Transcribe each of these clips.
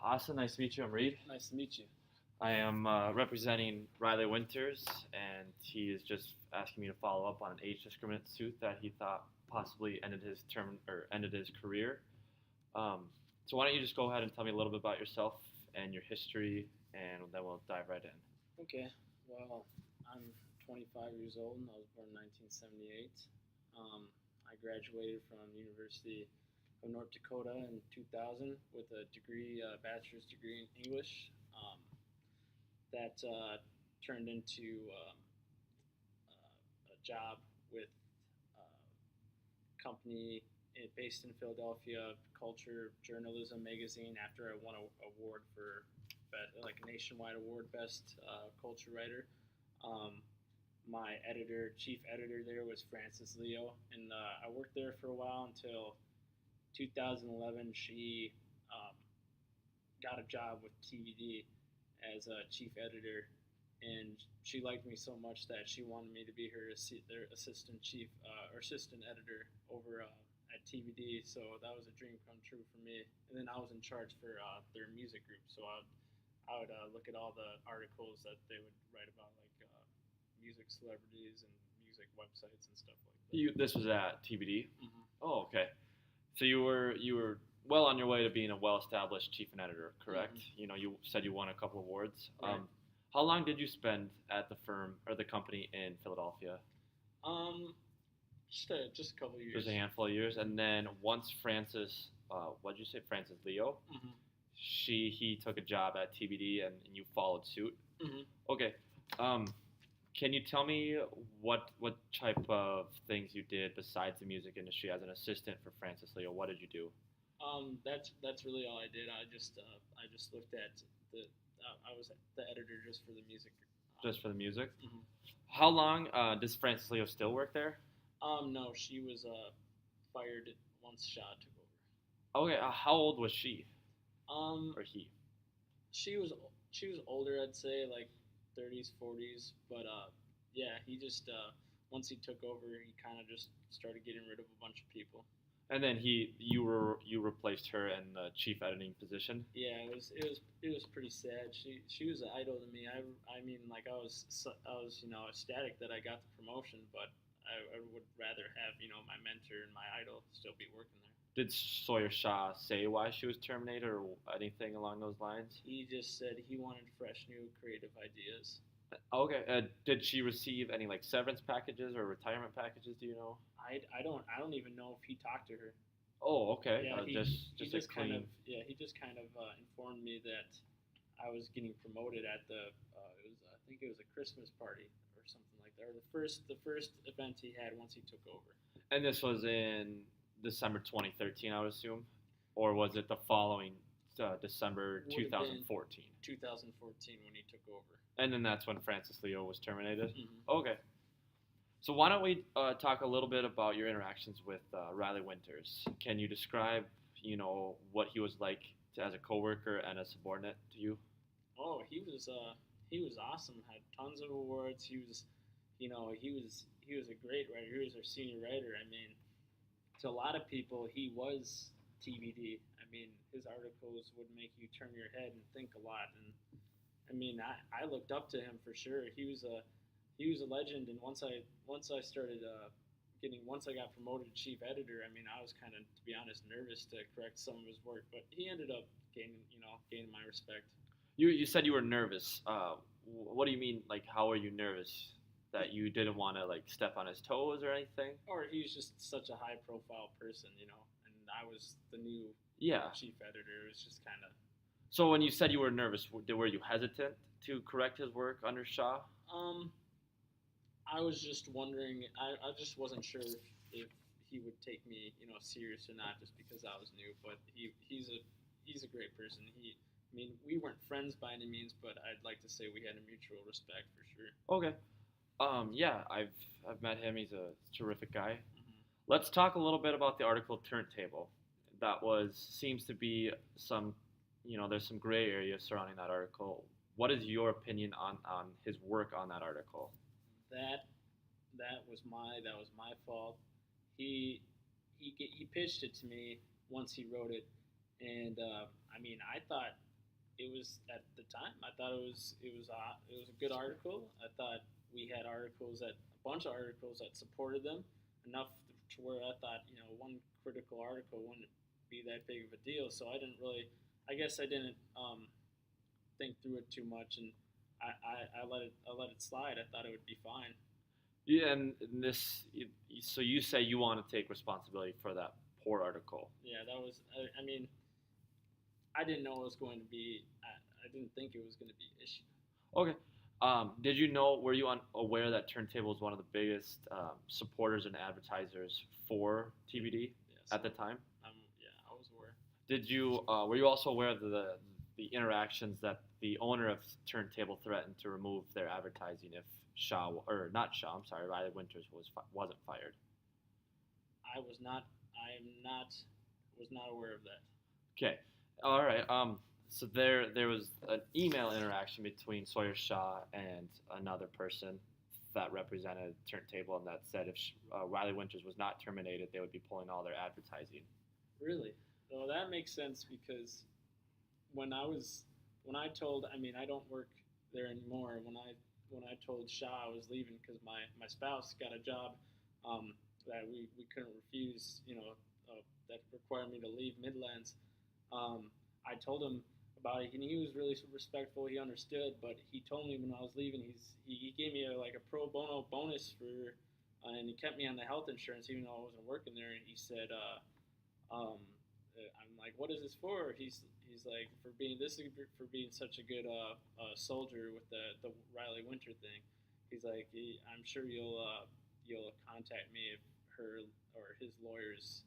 Awesome. Nice to meet you. I'm Reid. Nice to meet you. I am representing Riley Winters, and he is just asking me to follow up on an age discriminant suit that he thought possibly ended his term or ended his career. So why don't you just go ahead and tell me a little bit about yourself and your history, and then we'll dive right in. Okay. Well, I'm 25 years old and I was born in 1978. I graduated from University of North Dakota in 2000 with a degree, bachelor's degree in English. That turned into a job with a company based in Philadelphia, Culture Journalism Magazine. After I won an award for like a nationwide award, best culture writer. My chief editor there was Frances Leo, and I worked there for a while until 2011. She got a job with TVD as a chief editor, and she liked me so much that she wanted me to be their assistant chief or assistant editor over at TVD. So that was a dream come true for me. And then I was in charge for their music group, so I would look at all the articles that they would write about, like music celebrities and music websites and stuff like that. This was at TBD. Mm-hmm. Oh, okay. So you were well on your way to being a well-established chief and editor, correct? Mm-hmm. You know, you said you won a couple awards. Right. How long did you spend at the firm or the company in Philadelphia? Just a couple of years. Just a handful of years, and then once Frances, what did you say, Frances Leo? Mm-hmm. He took a job at TBD, and you followed suit. Mm-hmm. Okay. Can you tell me what type of things you did besides the music industry as an assistant for Frances Leo? What did you do? That's really all I did. I just looked at I was the editor just for the music. Just for the music. Mm-hmm. How long does Frances Leo still work there? No, she was fired once Shaw took over. Okay. How old was she? Or he? She was older, I'd say, like 30s, 40s. But yeah, he just once he took over, he kind of just started getting rid of a bunch of people. And then you replaced her in the chief editing position. Yeah, it was pretty sad. She was an idol to me. I mean, like I was ecstatic that I got the promotion, but I would rather have my mentor and my idol still be working there. Did Sawyer Shaw say why she was terminated or anything along those lines? He just said he wanted fresh, new, creative ideas. Okay. Did she receive any like severance packages or retirement packages? Do you know? I don't even know if he talked to her. Oh, okay. Yeah, he just kind of informed me that I was getting promoted at I think it was a Christmas party or something like that, or the first event he had once he took over. And this was in December 2013, I would assume, or was it the following December 2014? 2014 when he took over. And then that's when Frances Leo was terminated. Mm-hmm. Okay. So why don't we talk a little bit about your interactions with Riley Winters? Can you describe, what he was like as a coworker and a subordinate to you? Oh, he was awesome. Had tons of awards. He was a great writer. He was our senior writer. I mean, to a lot of people, he was TBD. I mean, his articles would make you turn your head and think a lot. And I mean, I looked up to him for sure. He was a legend. And once I got promoted to chief editor, I mean, I was kind of, to be honest, nervous to correct some of his work. But he ended up gaining my respect. You said you were nervous. What do you mean? Like, how were you nervous? That you didn't want to like step on his toes or anything? Or he was just such a high-profile person, and I was the new chief editor. It was just kind of. So when you said you were nervous, were you hesitant to correct his work under Shaw? I was just wondering. I just wasn't sure if he would take me, serious or not, just because I was new. But he's a great person. We weren't friends by any means, but I'd like to say we had a mutual respect for sure. Okay. Yeah, I've met him. He's a terrific guy. Mm-hmm. Let's talk a little bit about the article Turntable. That seems to be some, there's some gray area surrounding that article. What is your opinion on his work on that article? That was my fault. He pitched it to me once he wrote it, and I thought it was at the time. I thought it was a good article. I thought we had a bunch of articles that supported them enough to where I thought one critical article wouldn't be that big of a deal. So I didn't really. I guess I didn't think through it too much, and I let it slide. I thought it would be fine. Yeah, and so you say you want to take responsibility for that poor article. Yeah, that was. I mean, I didn't know it was going to be. I didn't think it was going to be an issue. Okay. Did you were you aware that Turntable is one of the biggest supporters and advertisers for TBD Yes, at the time? yeah, I was aware. Were you also aware of the interactions that the owner of Turntable threatened to remove their advertising if not Shaw, I'm sorry, Riley Winters wasn't fired? I was not. I am not. Was not aware of that. Okay. All right. So there was an email interaction between Sawyer Shaw and another person that represented Turntable, and that said if Riley Winters was not terminated, they would be pulling all their advertising. Really? Well, that makes sense because when I told, I mean, I don't work there anymore. When I told Shaw I was leaving because my spouse got a job that we couldn't refuse, that required me to leave Midlands. I told him about it, and he was really respectful. He understood, but he told me when I was leaving, he gave me like a pro bono bonus and he kept me on the health insurance even though I wasn't working there. And he said, I'm like, what is this for? He's like, for being such a good soldier with the Riley Winter thing. He's like, I'm sure you'll contact me if her or his lawyers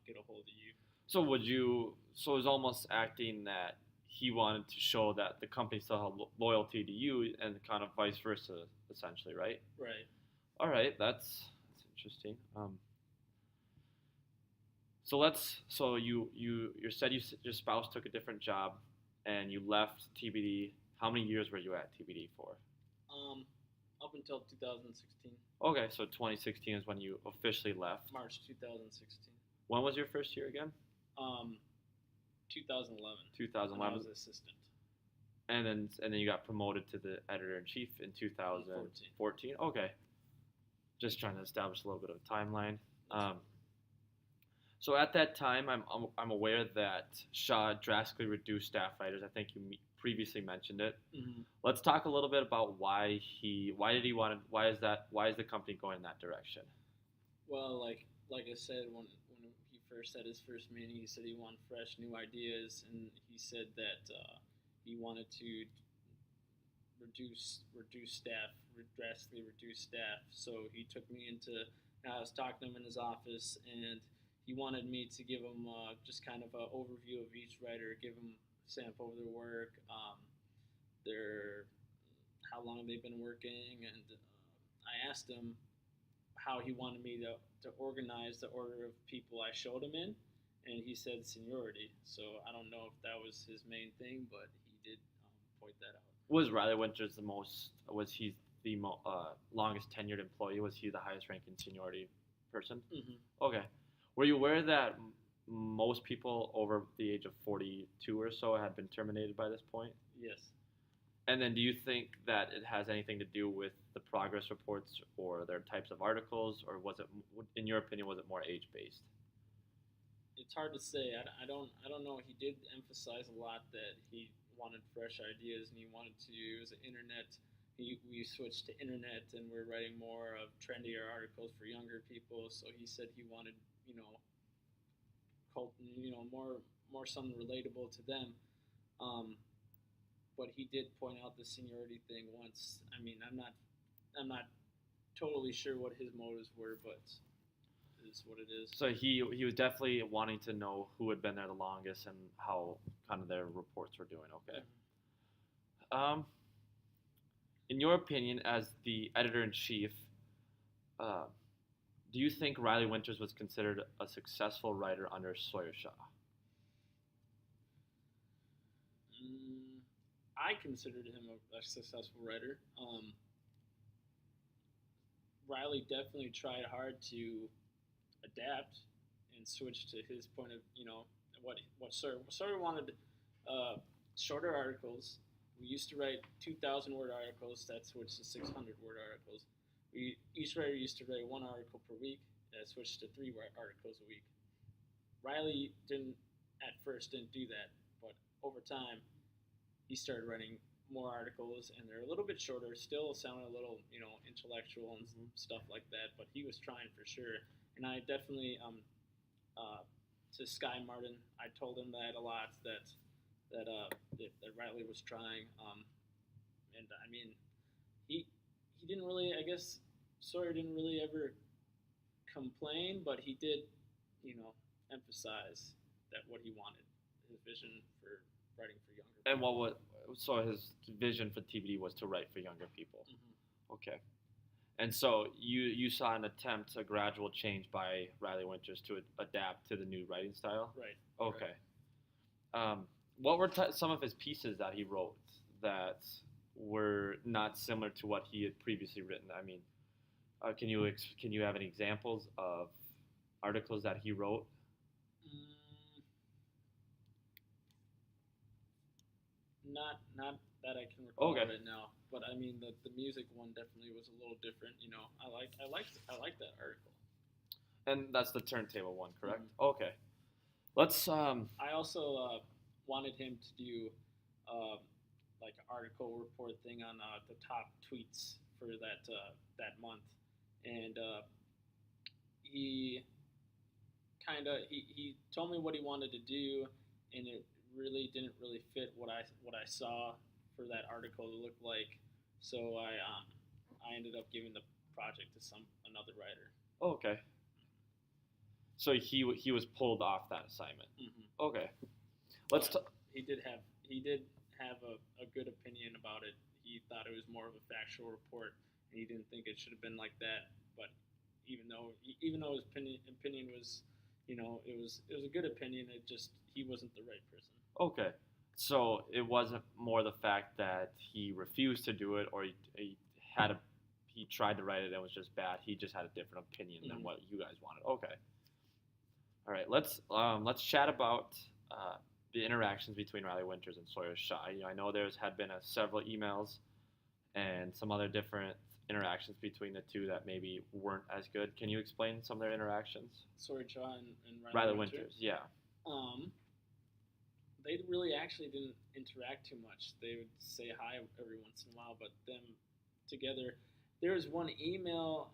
get a hold of you. So it was almost acting that he wanted to show that the company still had loyalty to you, and kind of vice versa, essentially, right? Right. All right, that's interesting. So you said your spouse took a different job, and you left TBD. How many years were you at TBD for? Um, Up until 2016, Okay, so 2016 is when you officially left. March 2016. When was your first year again? Um, 2011. When I 2011. was assistant. And then you got promoted to the editor in chief in 2014. Okay, just trying to establish a little bit of a timeline. So at that time, I'm aware that Shaw drastically reduced staff writers. I think you previously mentioned it. Mm-hmm. Let's talk a little bit about why is the company going in that direction? Well, like I said, when he first had his first meeting, he said he wanted fresh, new ideas, and he said that he wanted to reduce staff, drastically reduce staff. So he took me into. I was talking to him in his office, and he wanted me to give him just kind of an overview of each writer, give him a sample of their work, their how long they've been working, and I asked him how he wanted me to organize the order of people I showed him in, and he said seniority. So I don't know if that was his main thing, but he did point that out. Was Riley Winters was he the longest tenured employee? Was he the highest ranking seniority person? Mm-hmm. Okay. Were you aware that most people over the age of 42 or so had been terminated by this point? Yes. And then do you think that it has anything to do with the progress reports or their types of articles, or was it, in your opinion, was it more age-based? It's hard to say. I don't know. He did emphasize a lot that he wanted fresh ideas and he wanted to use the internet. We switched to internet and we're writing more of trendier articles for younger people. So he said he wanted more something relatable to them. But he did point out the seniority thing once. I mean, I'm not totally sure what his motives were, but it is what it is. So he was definitely wanting to know who had been there the longest and how kind of their reports were doing. Okay. In your opinion, as the editor-in-chief, do you think Riley Winters was considered a successful writer under Sawyer Shaw? I considered him a successful writer. Riley definitely tried hard to adapt and switch to his point of what Sawyer wanted. shorter articles. We used to write 2,000 word articles. That switched to 600 word articles. Each writer used to write one article per week. That switched to three articles a week. Riley didn't at first didn't do that, but over time he started writing more articles, and they're a little bit shorter. Still sound a little intellectual and stuff like that, but he was trying for sure. And I definitely to Sky Martin, I told him that a lot that Riley was trying. And I mean, he didn't really. I guess Sawyer didn't really ever complain, but he did, emphasize that what he wanted, his vision for writing for younger And people. so his vision for TBD was to write for younger people. Mm-hmm. Okay. And so you saw an attempt, a gradual change by Riley Winters to adapt to the new writing style. Right. Okay. What were some of his pieces that he wrote that were not similar to what he had previously written? I mean, can you have any examples of articles that he wrote? Not that I can recall Okay. right now, but I mean the music one definitely was a little different. I like that article. And that's the turntable one, correct? Mm-hmm. Okay. Let's I also wanted him to do uh, like an article report thing on the top tweets for that month, and he he told me what he wanted to do, and it really didn't really fit what I saw for that article to look like. So I ended up giving the project to another writer. okay. So he was pulled off that assignment. Mm-hmm. Okay. Let's But he did have a good opinion about it. He thought it was more of a factual report, and he didn't think it should have been like that. But even though his opinion was, it was a good opinion. It just he wasn't the right person. Okay. So it wasn't more the fact that he refused to do it, or he tried to write it and it was just bad. He just had a different opinion than Mhm. what you guys wanted. Okay. All right. Let's chat about the interactions between Riley Winters and Sawyer Shaw. I know there's had been several emails and some other different interactions between the two that maybe weren't as good. Can you explain some of their interactions? Sword Shaw and Riley Winter. Winters, yeah. Um, they really actually didn't interact too much. They would say hi every once in a while, but them together. There was one email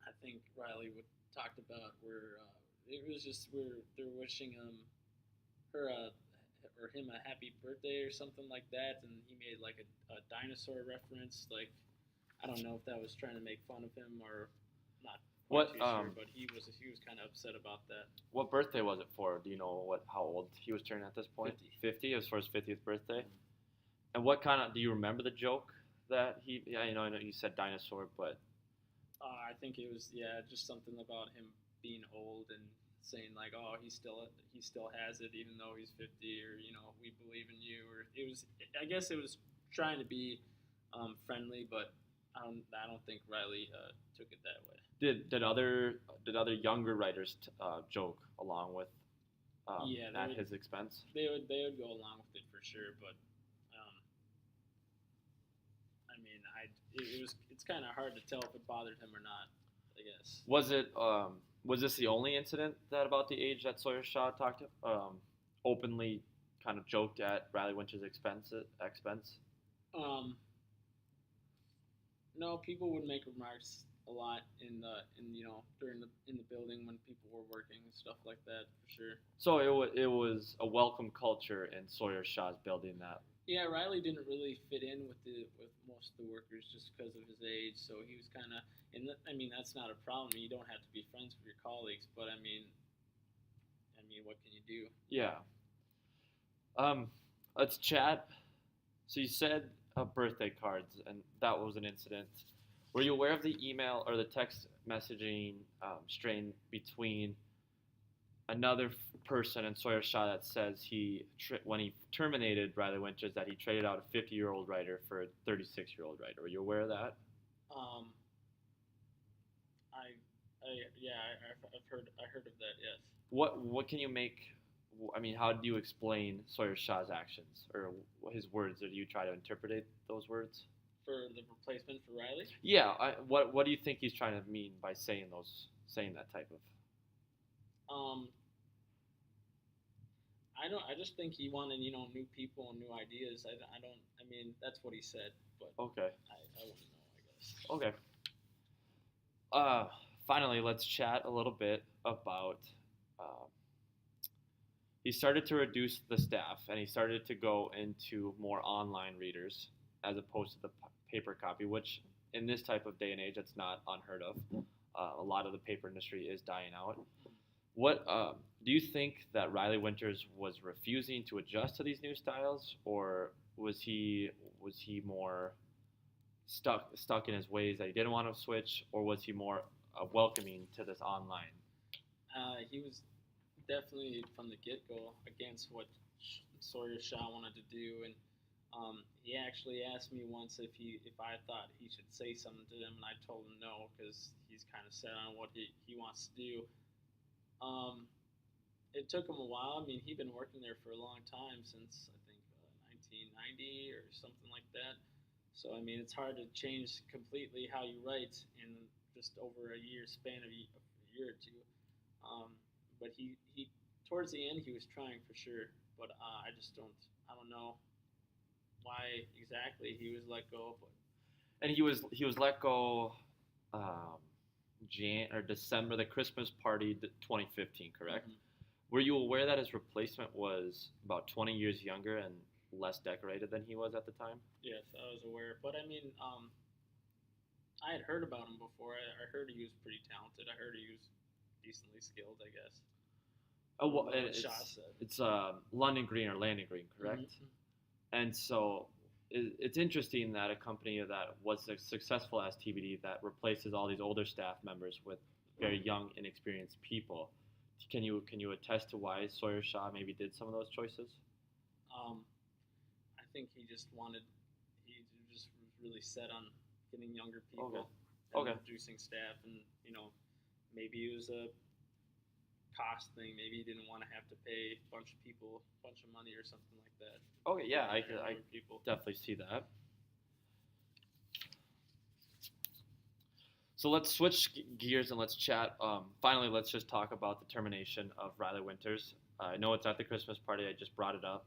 I think Riley would talked about where it was just where they're wishing her or him a happy birthday or something like that, and he made like a dinosaur reference. Like I don't know if that was trying to make fun of him or not. What Too sure, but he was kind of upset about that. What birthday was it for? Do you know how old he was turning at this point? 50. 50. It was for his 50th birthday. Mm-hmm. And what kind of do you remember the joke that he? Yeah, I know you said dinosaur, but I think it was just something about him being old and saying like, oh, he still has it even though he's 50, or we believe in you, or it was. I guess it was trying to be friendly, but I don't think Riley took it that way. did other younger writers joke along with Yeah, at his expense? they would go along with it for sure, but I mean, it's kind of hard to tell if it bothered him or not. I guess. Was this the only incident that about the age that Sawyer Shaw talked openly kind of joked at Riley Winters' expense? Um, no, people would make remarks a lot during in the building when people were working and stuff like that for sure. So it was a welcome culture in Sawyer Shaw's building that. Yeah, Riley didn't really fit in with most of the workers just because of his age, so he was kind of. And I mean, that's not a problem. You don't have to be friends with your colleagues, but I mean, what can you do? Yeah. Let's chat. So you said birthday cards, and that was an incident. Were you aware of the email or the text messaging strain between another person and Sawyer Shaw that says when he terminated Riley Winters that he traded out a 50-year-old writer for a 36-year-old writer? Were you aware of that? Um, I've heard of that. Yes. What can you make? I mean, how do you explain Sawyer Shaw's actions or his words? Or do you try to interpret those words? For the replacement for Riley. Yeah. What do you think he's trying to mean by saying that type of? Um, I don't. I just think he wanted new people and new ideas. I don't. I mean, that's what he said, but Okay. I wouldn't know. I guess. Okay. Uh, Finally, let's chat a little bit about. Uh, he started to reduce the staff, and he started to go into more online readers as opposed to the paper copy, which in this type of day and age, it's not unheard of. A lot of the paper industry is dying out. What do you think that Riley Winters was refusing to adjust to these new styles, or was he more stuck in his ways that he didn't want to switch, or was he more welcoming to this online? He was definitely from the get go against what Sawyer Shaw wanted to do, and he actually asked me once if I thought he should say something to him, and I told him no because he's kind of set on what he wants to do. It took him a while. I mean, he'd been working there for a long time since I think 1990 or something like that. So I mean, it's hard to change completely how you write in just over a year span of a year or two. Um, but he towards the end he was trying for sure. But I don't know why exactly he was let go. But And he was let go, um, December, the Christmas party, 2015, correct? mhm. Were you aware that his replacement was about 20 years younger and less decorated than he was at the time? Yes, I was aware. But I mean, I had heard about him before. I heard he was pretty talented. I heard he was decently skilled. I guess. Oh, I don't well, know what Shaw said. it's London Green or Landing Green, correct? Mhm. And so it's interesting that a company that was as successful as TBD that replaces all these older staff members with very young, inexperienced people. Can you attest to why Sawyer Shaw maybe did some of those choices? Um, I think he just wanted. He just was really set on getting younger Okay. people and Okay. reducing staff, and maybe it was a cost thing. Maybe he didn't want to have to pay a bunch of people a bunch of money or something like that. Okay. Yeah, I Hire could I newer people. definitely see that. So let's switch gears and let's chat. Finally, let's just talk about the termination of Riley Winters. I know it's at the Christmas party. I just brought it up.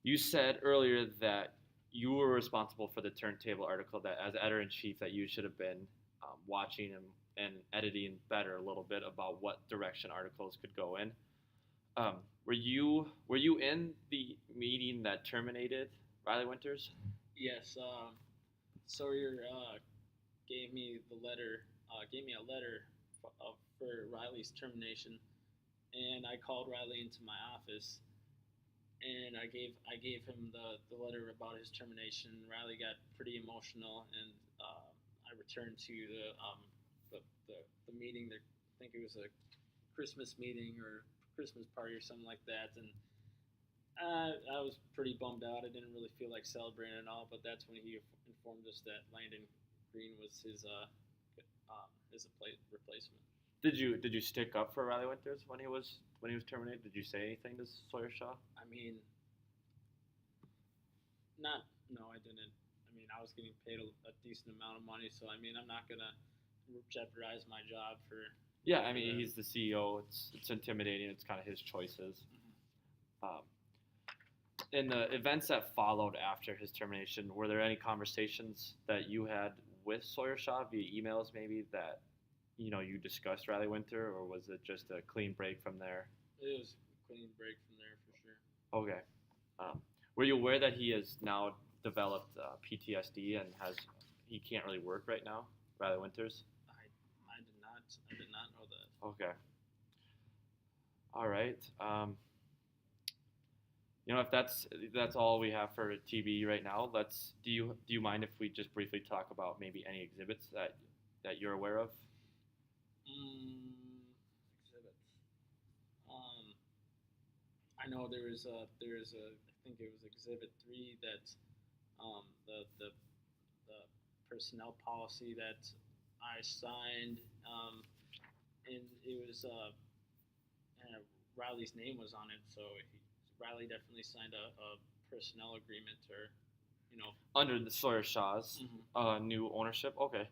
You said earlier that you were responsible for the turntable article that, as editor in chief, that you should have been watching and editing better a little bit about what direction articles could go in. Um, were you in the meeting that terminated Riley Winters? Yes, Sawyer gave me a letter for Riley's termination, and I called Riley into my office, and I gave him the letter about his termination. Riley got pretty emotional, and I returned to the, the meeting. I think it was a Christmas meeting or Christmas party or something like that, and I was pretty bummed out. I didn't really feel like celebrating at all, but that's when he informed us that Landon Green was his replacement. Did you stick up for Riley Winters when he was terminated? Did you say anything to Sawyer Shaw? I mean, not no, I didn't. I mean, I was getting paid a decent amount of money, so I mean, I'm not gonna jeopardize my job Yeah, I for mean that. he's the CEO. It's intimidating. It's kind of his choices. Um, in the events that followed after his termination, were there any conversations that you had with Sawyer Shaw via emails, maybe that you discussed Riley Winter, or was it just a clean break from there? It was a clean break from there for sure. Okay. Um, were you aware that he has now developed PTSD and he can't really work right now, Riley Winters? I did not know that. Okay. All right. If that's all we have for TV right now, do you mind if we just briefly talk about maybe any exhibits that you're aware of? Exhibits. Um, I know there is a I think it was Exhibit 3 that the personnel policy that I signed, and it was Riley's name was on it, so Riley definitely signed a personnel agreement, or you know. Under the Sawyer Shaw's new ownership. Okay.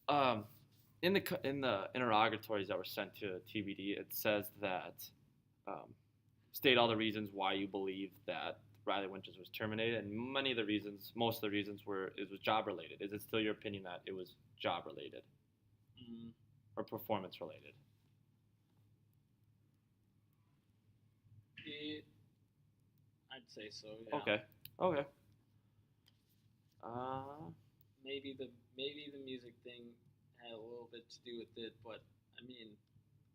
Um, in the interrogatories that were sent to TBD, it says that um, state all the reasons why you believe that Riley Winters was terminated, and most of the reasons were it was job related. Is it still your opinion that it was job related Mm, or performance related? it, I'd say so. Yeah. Okay. Okay. Uh, Maybe the music thing had a little bit to do with it, but I mean,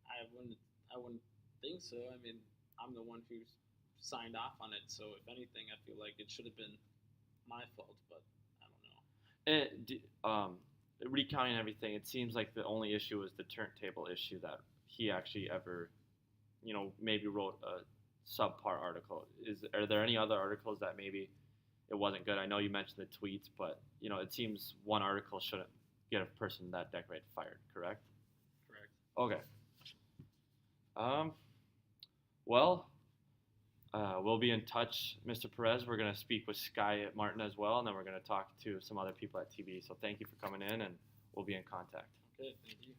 I wouldn't think so. I mean, I'm the one who signed off on it, so if anything, I feel like it should have been my fault, but I don't know. recounting everything, it seems like the only issue was the turntable issue that he actually ever, maybe wrote a subpar article. Are there any other articles that maybe it wasn't good? I know you mentioned the tweets, but it seems one article shouldn't get a person that decorated fired. Correct? Correct. Okay. Well, we'll be in touch, Mr. Perez. We're going to speak with Sky Martin as well, and then we're going to talk to some other people at TB. So thank you for coming in, and we'll be in contact. Okay, thank you.